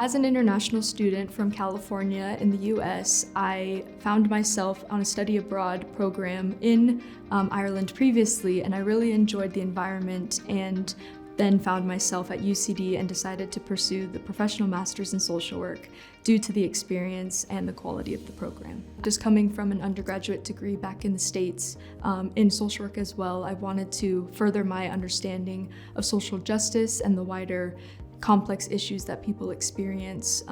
As an international student from California in the US, I found myself on a study abroad program in Ireland previously, and I really enjoyed the environment and then found myself at UCD and decided to pursue the professional master's in social work due to the experience and the quality of the program. Just coming from an undergraduate degree back in the States in social work as well, I wanted to further my understanding of social justice and the wider complex issues that people experience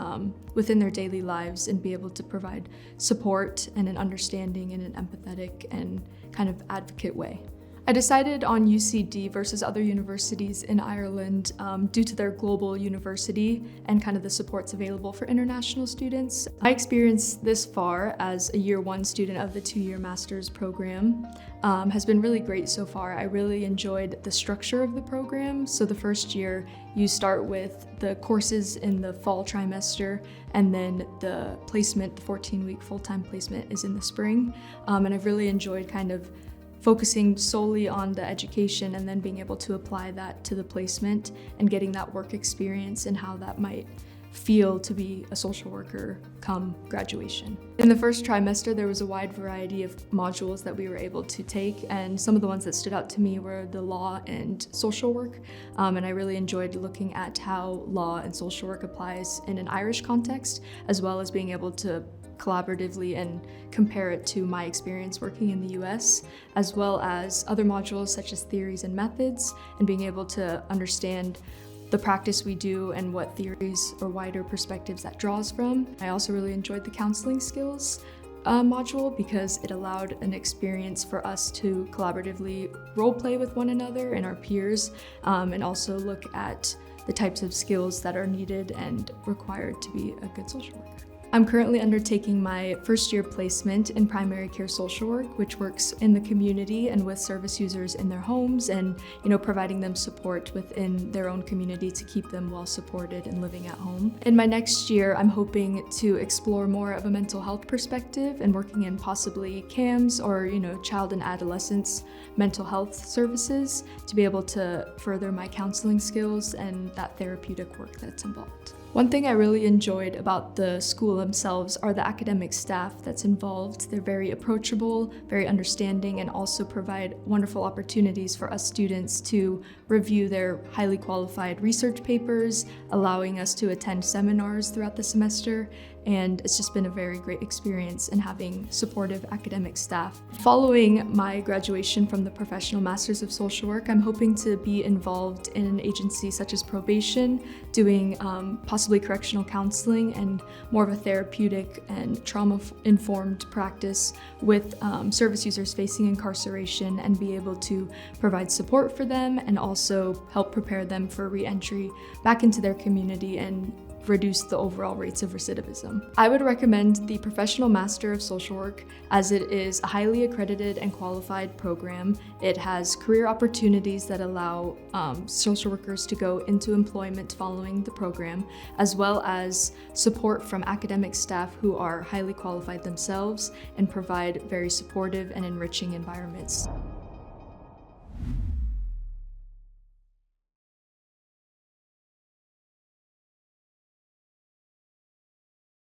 within their daily lives and be able to provide support and an understanding in an empathetic and kind of advocate way. I decided on UCD versus other universities in Ireland due to their global university and kind of the supports available for international students. My experience this far as a year one student of the 2-year master's program has been really great so far. I really enjoyed the structure of the program. So the first year you start with the courses in the fall trimester, and then the placement, the 14-week full-time placement, is in the spring. And I've really enjoyed kind of focusing solely on the education and then being able to apply that to the placement and getting that work experience and how that might feel to be a social worker come graduation. In the first trimester, there was a wide variety of modules that we were able to take, and some of the ones that stood out to me were the law and social work, and I really enjoyed looking at how law and social work applies in an Irish context, as well as being able to collaboratively and compare it to my experience working in the US, as well as other modules such as theories and methods, and being able to understand the practice we do and what theories or wider perspectives that draws from. I also really enjoyed the counseling skills module because it allowed an experience for us to collaboratively role play with one another and our peers, and also look at the types of skills that are needed and required to be a good social worker. I'm currently undertaking my first year placement in primary care social work, which works in the community and with service users in their homes and, providing them support within their own community to keep them well supported and living at home. In my next year, I'm hoping to explore more of a mental health perspective and working in possibly CAMS or, child and adolescents mental health services to be able to further my counseling skills and that therapeutic work that's involved. One thing I really enjoyed about the school themselves are the academic staff that's involved. They're very approachable, very understanding, and also provide wonderful opportunities for us students to review their highly qualified research papers, allowing us to attend seminars throughout the semester, and it's just been a very great experience in having supportive academic staff. Following my graduation from the Professional Masters of Social Work, I'm hoping to be involved in an agency such as probation, doing possibly correctional counseling and more of a therapeutic and trauma-informed practice with service users facing incarceration, and be able to provide support for them and also help prepare them for re-entry back into their community and reduce the overall rates of recidivism. I would recommend the Professional Master of Social Work as it is a highly accredited and qualified program. It has career opportunities that allow social workers to go into employment following the program, as well as support from academic staff who are highly qualified themselves and provide very supportive and enriching environments.